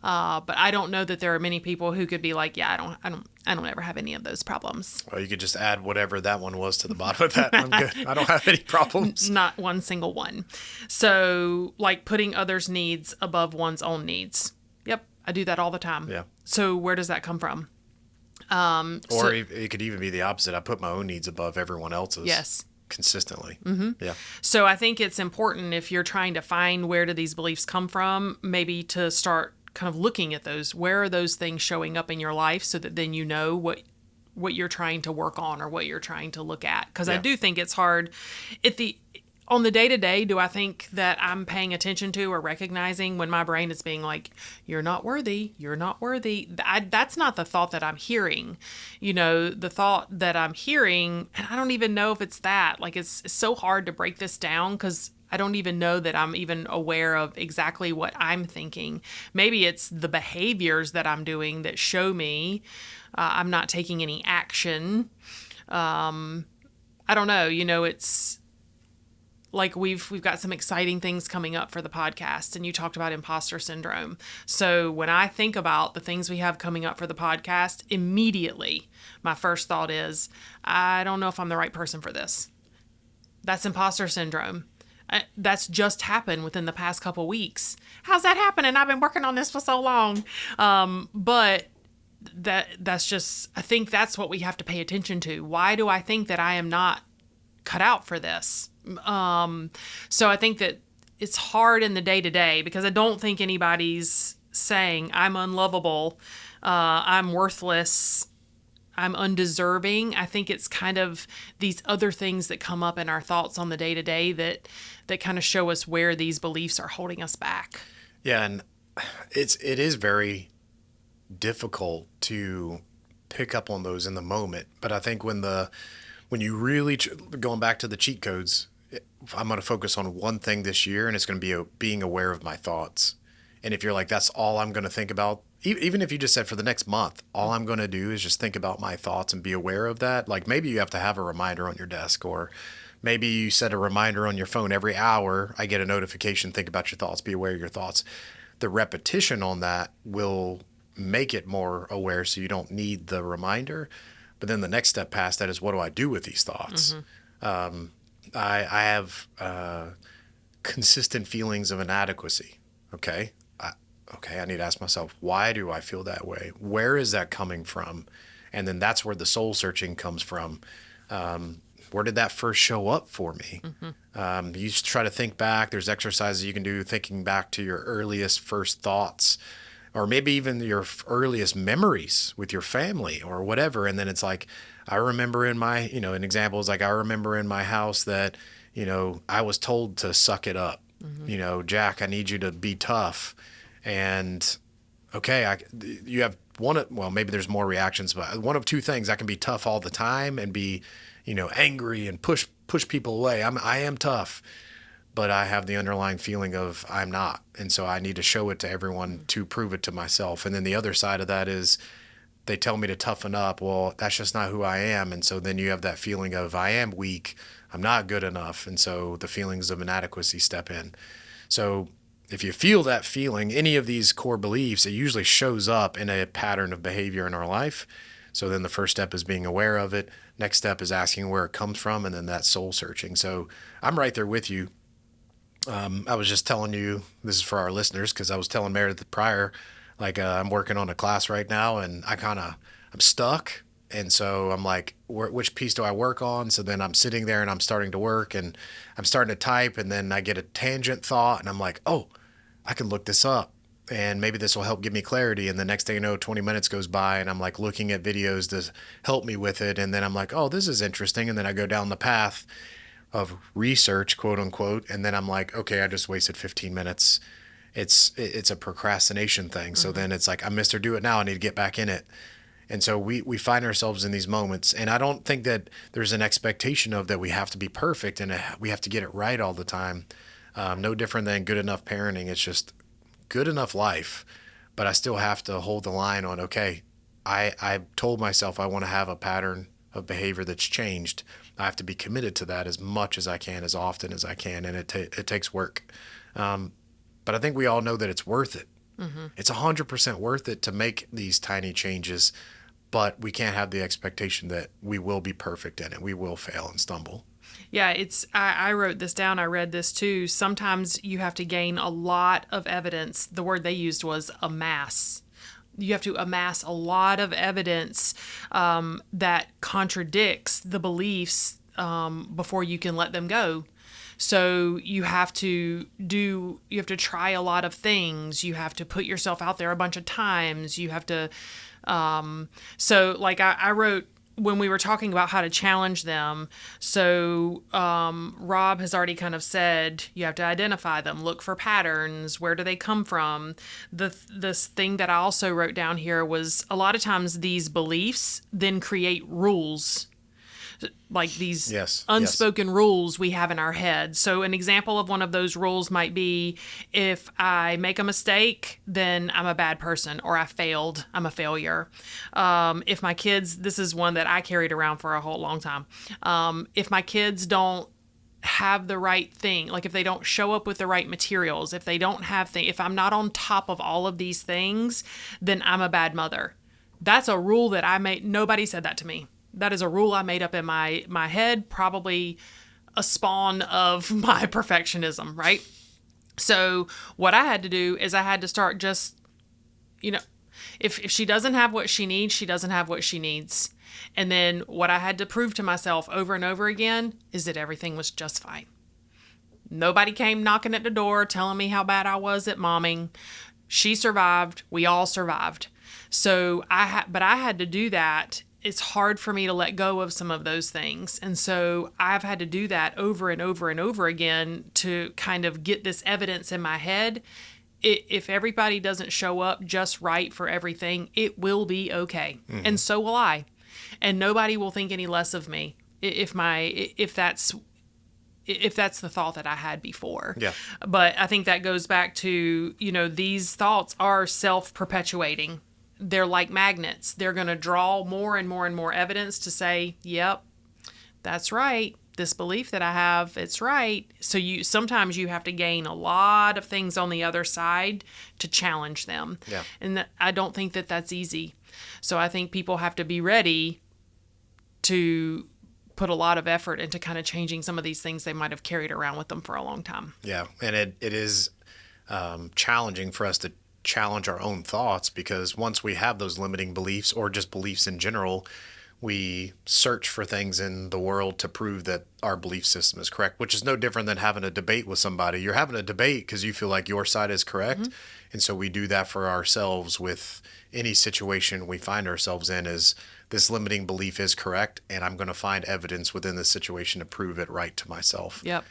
but I don't know that there are many people who could be like, yeah, I don't ever have any of those problems. Well, you could just add whatever that one was to the bottom of that. I'm good. I don't have any problems. Not one single one. So like putting others' needs above one's own needs. Yep. I do that all the time. Yeah. So where does that come from? It could even be the opposite. I put my own needs above everyone else's. Yes. Consistently. Mm-hmm. Yeah. So I think it's important if you're trying to find where do these beliefs come from, maybe to start kind of looking at those. Where are those things showing up in your life so that then you know what you're trying to work on or what you're trying to look at. Because I do think it's hard on the day-to-day, do I think that I'm paying attention to or recognizing when my brain is being like, you're not worthy, you're not worthy? That's not the thought that I'm hearing. The thought that I'm hearing, and I don't even know if it's that. Like, it's so hard to break this down because I don't even know that I'm even aware of exactly what I'm thinking. Maybe it's the behaviors that I'm doing that show me I'm not taking any action. I don't know. It's... Like we've got some exciting things coming up for the podcast, and you talked about imposter syndrome. So when I think about the things we have coming up for the podcast, immediately my first thought is, I don't know if I'm the right person for this. That's imposter syndrome. That's just happened within the past couple weeks. How's that happening? I've been working on this for so long. But that's just, I think that's what we have to pay attention to. Why do I think that I am not cut out for this? So I think that it's hard in the day-to-day because I don't think anybody's saying I'm unlovable, I'm worthless, I'm undeserving. I think it's kind of these other things that come up in our thoughts on the day-to-day that kind of show us where these beliefs are holding us back. Yeah, and it is very difficult to pick up on those in the moment. But I think when you really, going back to the cheat codes, I'm going to focus on one thing this year, and it's going to be being aware of my thoughts. And if you're like, that's all I'm going to think about even if you just said for the next month, all I'm going to do is just think about my thoughts and be aware of that. Like maybe you have to have a reminder on your desk, or maybe you set a reminder on your phone every hour. I get a notification, think about your thoughts, be aware of your thoughts. The repetition on that will make it more aware so you don't need the reminder. But then the next step past that is, what do I do with these thoughts? I have consistent feelings of inadequacy. Okay. I need to ask myself, why do I feel that way? Where is that coming from? And then that's where the soul searching comes from. Where did that first show up for me? You try to think back. There's exercises you can do thinking back to your earliest first thoughts, or maybe even your earliest memories with your family or whatever. And then it's like, I remember in my, an example is like, I remember in my house that, I was told to suck it up. Jack, I need you to be tough. And okay, you have maybe there's more reactions, but one of two things: I can be tough all the time and be, angry and push people away. I am tough, but I have the underlying feeling of I'm not. And so I need to show it to everyone to prove it to myself. And then the other side of that is they tell me to toughen up. Well, that's just not who I am. And so then you have that feeling of I am weak, I'm not good enough. And so the feelings of inadequacy step in. So if you feel that feeling, any of these core beliefs, it usually shows up in a pattern of behavior in our life. So then the first step is being aware of it. Next step is asking where it comes from, and then that's soul searching. So I'm right there with you. I was just telling you, this is for our listeners, because I was telling Meredith prior, like I'm working on a class right now, and I'm stuck. And so I'm like, which piece do I work on? So then I'm sitting there and I'm starting to work and I'm starting to type, and then I get a tangent thought and I'm like, oh, I can look this up and maybe this will help give me clarity. And the next thing you know, 20 minutes goes by and I'm like looking at videos to help me with it. And then I'm like, oh, this is interesting. And then I go down the path of research, quote unquote. And then I'm like, okay, I just wasted 15 minutes. It's a procrastination thing. So then it's like, I missed her, do it now. I need to get back in it. And so we find ourselves in these moments. And I don't think that there's an expectation of that we have to be perfect and we have to get it right all the time. No different than good enough parenting. It's just good enough life. But I still have to hold the line on, okay, I told myself I want to have a pattern of behavior that's changed. I have to be committed to that as much as I can, as often as I can. And it takes work. But I think we all know that it's worth it. It's 100% worth it to make these tiny changes. But we can't have the expectation that we will be perfect in it. We will fail and stumble. Yeah, I wrote this down. I read this too. Sometimes you have to gain a lot of evidence. The word they used was amass. You have to amass a lot of evidence that contradicts the beliefs before you can let them go. So you have to try a lot of things. You have to put yourself out there a bunch of times. You have to, so like I wrote, when we were talking about how to challenge them, so Rob has already kind of said you have to identify them, look for patterns, where do they come from? This thing that I also wrote down here was a lot of times these beliefs then create rules, like these unspoken rules we have in our head. So an example of one of those rules might be, if I make a mistake, then I'm a bad person, or I failed, I'm a failure. If my kids, this is one that I carried around for a whole long time. If my kids don't have the right thing, like if they don't show up with the right materials, if they don't have if I'm not on top of all of these things, then I'm a bad mother. That's a rule that I made. Nobody said that to me. That is a rule I made up in my head, probably a spawn of my perfectionism, right? So what I had to do is I had to start just, if she doesn't have what she needs, she doesn't have what she needs. And then what I had to prove to myself over and over again is that everything was just fine. Nobody came knocking at the door telling me how bad I was at momming. She survived. We all survived. So but I had to do that. It's hard for me to let go of some of those things. And so I've had to do that over and over and over again to kind of get this evidence in my head. If everybody doesn't show up just right for everything, it will be okay. And so will I. And nobody will think any less of me if if that's the thought that I had before. Yeah. But I think that goes back to, these thoughts are self-perpetuating. They're like magnets. They're going to draw more and more and more evidence to say, yep, that's right. This belief that I have, it's right. So sometimes you have to gain a lot of things on the other side to challenge them. Yeah. And I don't think that that's easy. So I think people have to be ready to put a lot of effort into kind of changing some of these things they might have carried around with them for a long time. Yeah. And it is challenging for us to challenge our own thoughts, because once we have those limiting beliefs or just beliefs in general, we search for things in the world to prove that our belief system is correct, which is no different than having a debate with somebody. You're having a debate because you feel like your side is correct. Mm-hmm. And so we do that for ourselves with any situation we find ourselves in. Is this limiting belief is correct, and I'm going to find evidence within this situation to prove it right to myself. Yep.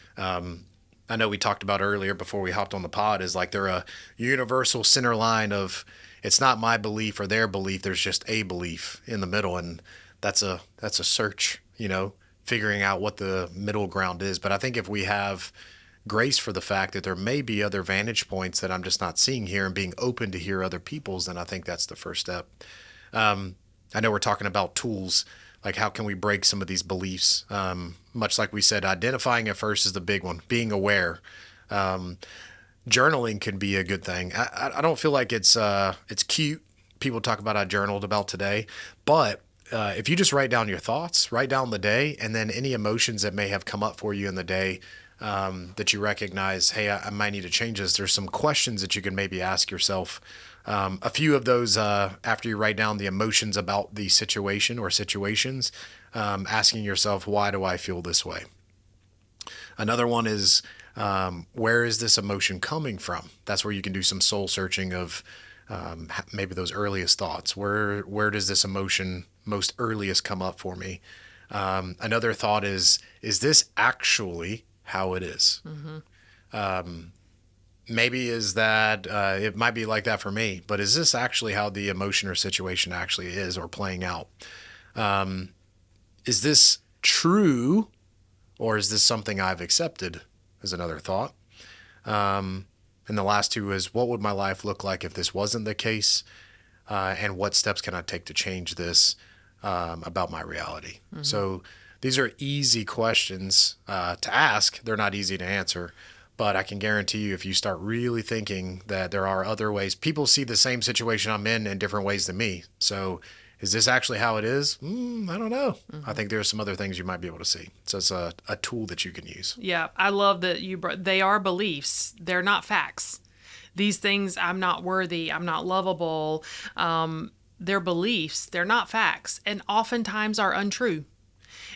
I know we talked about earlier before we hopped on the pod is like they're a universal center line of it's not my belief or their belief. There's just a belief in the middle. And that's a search, figuring out what the middle ground is. But I think if we have grace for the fact that there may be other vantage points that I'm just not seeing here and being open to hear other people's, then I think that's the first step. I know we're talking about tools, like how can we break some of these beliefs? Much like we said, identifying it first is the big one, being aware. Journaling can be a good thing. I don't feel like it's cute. People talk about I journaled about today, but if you just write down your thoughts, write down the day, and then any emotions that may have come up for you in the day that you recognize, hey, I might need to change this. There's some questions that you can maybe ask yourself. A few of those after you write down the emotions about the situation or situations, asking yourself, why do I feel this way? Another one is, where is this emotion coming from? That's where you can do some soul searching of maybe those earliest thoughts. Where does this emotion most earliest come up for me? Another thought is this actually how it is? Mm-hmm. Maybe is that it might be like that for me, but is this actually how the emotion or situation actually is or playing out? Is this true, or is this something I've accepted? Is another thought. And the last two is, what would my life look like if this wasn't the case? And what steps can I take to change this about my reality? Mm-hmm. So these are easy questions to ask. They're not easy to answer. But I can guarantee you, if you start really thinking that there are other ways, people see the same situation I'm in different ways than me. So is this actually how it is? I don't know. Mm-hmm. I think there's some other things you might be able to see. So it's a tool that you can use. Yeah, I love that they are beliefs. They're not facts. These things, I'm not worthy, I'm not lovable. They're beliefs. They're not facts, and oftentimes are untrue.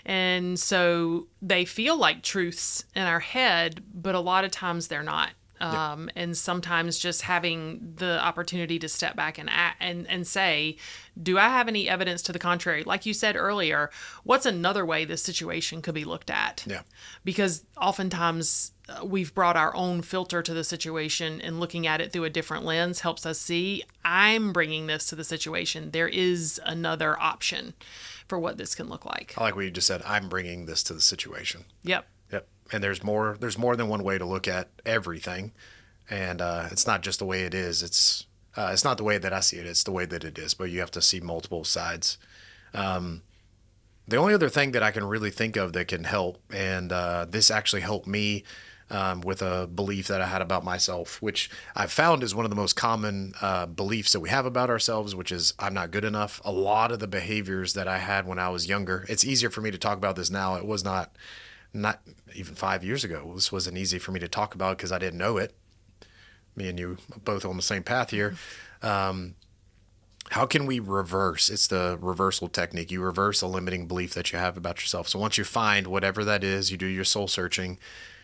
And so they feel like truths in our head, but a lot of times they're not. And sometimes just having the opportunity to step back and say, do I have any evidence to the contrary? Like you said earlier, what's another way this situation could be looked at? Yeah. Because oftentimes we've brought our own filter to the situation, and looking at it through a different lens helps us see, I'm bringing this to the situation. There is another option for what this can look like. I like what you just said. I'm bringing this to the situation. Yep. And there's more than one way to look at everything. And it's not just the way it is. It's not the way that I see it. It's the way that it is. But you have to see multiple sides. The only other thing that I can really think of that can help, and this actually helped me with a belief that I had about myself, which I've found is one of the most common beliefs that we have about ourselves, which is I'm not good enough. A lot of the behaviors that I had when I was younger, it's easier for me to talk about this now. It was not even 5 years ago. This wasn't easy for me to talk about because I didn't know it. Me and you both on the same path here. How can we reverse? It's the reversal technique. You reverse a limiting belief that you have about yourself. So once you find whatever that is, you do your soul searching,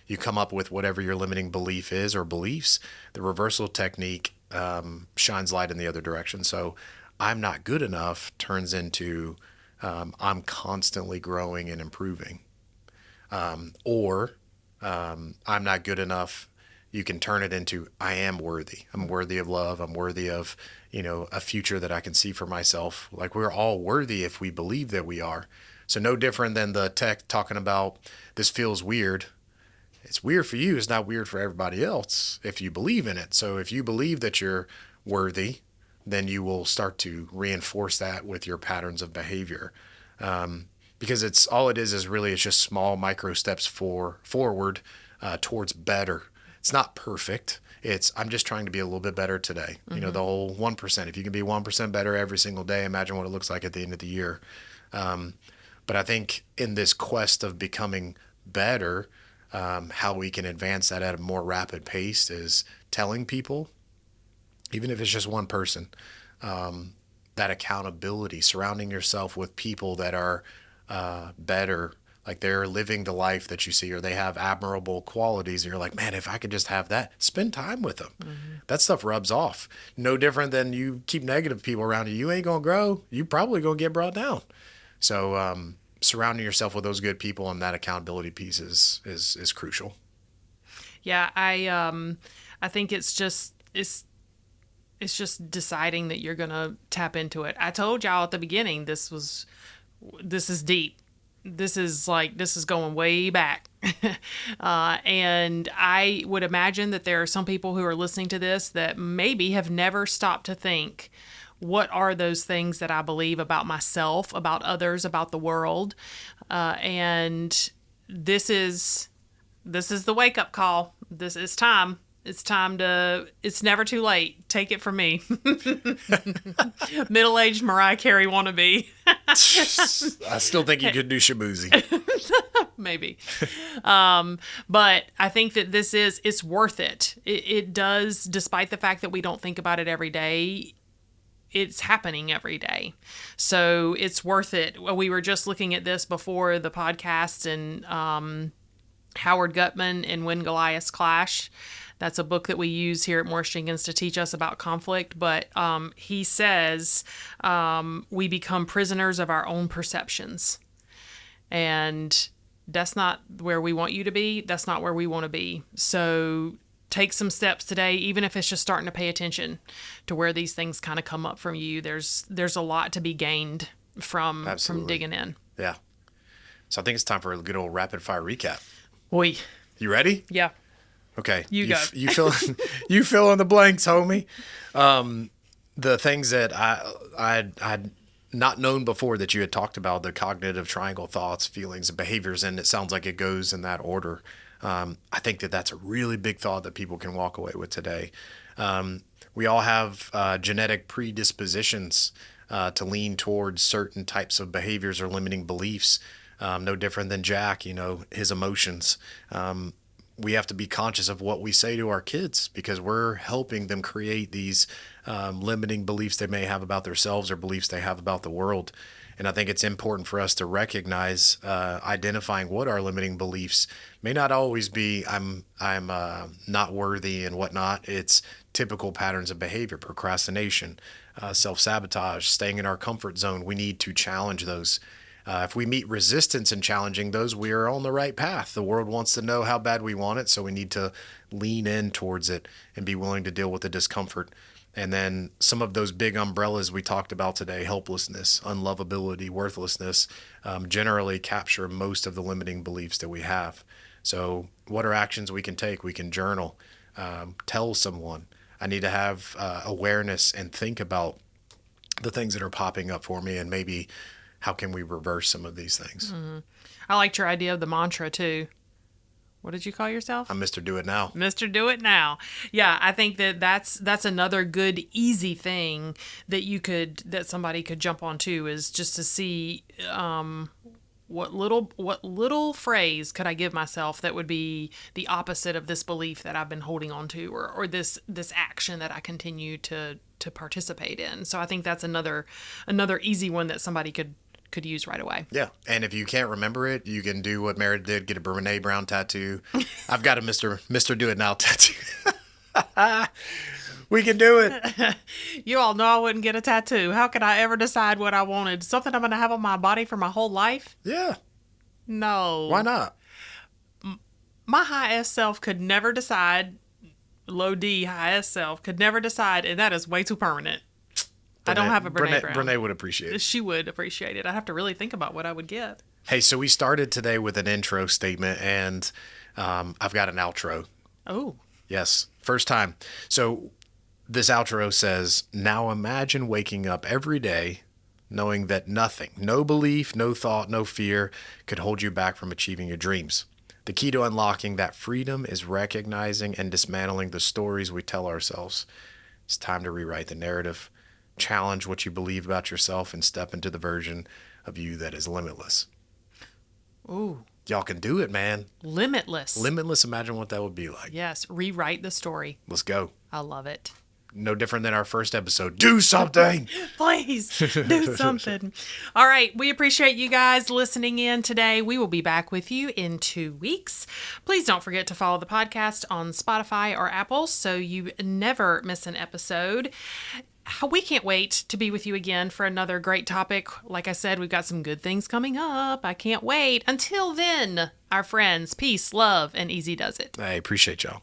you come up with whatever your limiting belief is or beliefs, the reversal technique shines light in the other direction. So I'm not good enough turns into I'm constantly growing and improving. Or I'm not good enough. You can turn it into I am worthy. I'm worthy of love. I'm worthy of, a future that I can see for myself. Like we're all worthy if we believe that we are. So no different than the tech talking about this feels weird. It's weird for you. It's not weird for everybody else if you believe in it. So if you believe that you're worthy, then you will start to reinforce that with your patterns of behavior. Because it's just small micro steps forward towards better. It's not perfect. I'm just trying to be a little bit better today. You know, the whole 1%. If you can be 1% better every single day, imagine what it looks like at the end of the year. But I think in this quest of becoming better, how we can advance that at a more rapid pace is telling people, even if it's just one person, that accountability, surrounding yourself with people that are better, like they're living the life that you see, or they have admirable qualities. And you're like, man, if I could just have that, spend time with them. That stuff rubs off. No different than you keep negative people around you. You ain't going to grow. You probably going to get brought down. So surrounding yourself with those good people and that accountability piece is crucial. Yeah, I think it's just deciding that you're going to tap into it. I told y'all at the beginning this is deep. This is going way back. And I would imagine that there are some people who are listening to this that maybe have never stopped to think, what are those things that I believe about myself, about others, about the world? And this is the wake-up call. This is time. It's never too late. Take it from me. Middle-aged Mariah Carey wannabe. I still think you could do Shabuzi. Maybe. But I think that it's worth it. It does, despite the fact that we don't think about it every day, it's happening every day. So it's worth it. We were just looking at this before the podcast, and Howard Gutman and When Goliaths Clash. That's a book that we use here at Morris-Jenkins to teach us about conflict. But he says we become prisoners of our own perceptions. And that's not where we want you to be. That's not where we want to be. So take some steps today, even if it's just starting to pay attention to where these things kind of come up from you. There's a lot to be gained from digging in. Yeah. So I think it's time for a good old rapid fire recap. Oi. You ready? Yeah. Okay. You go. You fill in the blanks, homie. The things that I'd not known before that you had talked about, the cognitive triangle, thoughts, feelings, and behaviors, and it sounds like it goes in that order. I think that's a really big thought that people can walk away with today. We all have genetic predispositions to lean towards certain types of behaviors or limiting beliefs. No different than Jack, his emotions. We have to be conscious of what we say to our kids, because we're helping them create these limiting beliefs they may have about themselves or beliefs they have about the world. And I think it's important for us to recognize identifying what our limiting beliefs may not always be. I'm not worthy and whatnot. It's typical patterns of behavior, procrastination, self-sabotage, staying in our comfort zone. We need to challenge those. If we meet resistance in challenging those, we are on the right path. The world wants to know how bad we want it, so we need to lean in towards it and be willing to deal with the discomfort. And then some of those big umbrellas we talked about today, helplessness, unlovability, worthlessness, generally capture most of the limiting beliefs that we have. So what are actions we can take? We can journal, tell someone. I need to have awareness and think about the things that are popping up for me, and maybe how can we reverse some of these things? Mm-hmm. I liked your idea of the mantra too. What did you call yourself? I'm Mr. Do It Now. Mr. Do It Now. Yeah, I think that's another good, easy thing that somebody could jump onto, is just to see what little phrase could I give myself that would be the opposite of this belief that I've been holding on to, or this action that I continue to participate in. So I think that's another easy one that somebody could use right away. Yeah. And if you can't remember it, you can do what Meredith did, get a Brene Brown tattoo. I've got a Mr. Do It Now tattoo. We can do it. You all know I wouldn't get a tattoo. How could I ever decide what I wanted? Something I'm going to have on my body for my whole life? Yeah. No. Why not? My high S self could never decide. Low D high S self could never decide, and that is way too permanent. I don't have a Brene Brown. Brene would appreciate it. She would appreciate it. I'd have to really think about what I would get. Hey, so we started today with an intro statement, and I've got an outro. Oh. Yes, first time. So this outro says, now imagine waking up every day knowing that nothing, no belief, no thought, no fear could hold you back from achieving your dreams. The key to unlocking that freedom is recognizing and dismantling the stories we tell ourselves. It's time to rewrite the narrative, challenge what you believe about yourself, and step into the version of you that is limitless. Ooh. Y'all can do it, man. Limitless. Limitless, imagine what that would be like. Yes. Rewrite the story. Let's go. I love it. No different than our first episode. Do something! Please do something. All right. We appreciate you guys listening in today. We will be back with you in 2 weeks. Please don't forget to follow the podcast on Spotify or Apple so you never miss an episode. We can't wait to be with you again for another great topic. Like I said, we've got some good things coming up. I can't wait. Until then, our friends, peace, love, and easy does it. I appreciate y'all.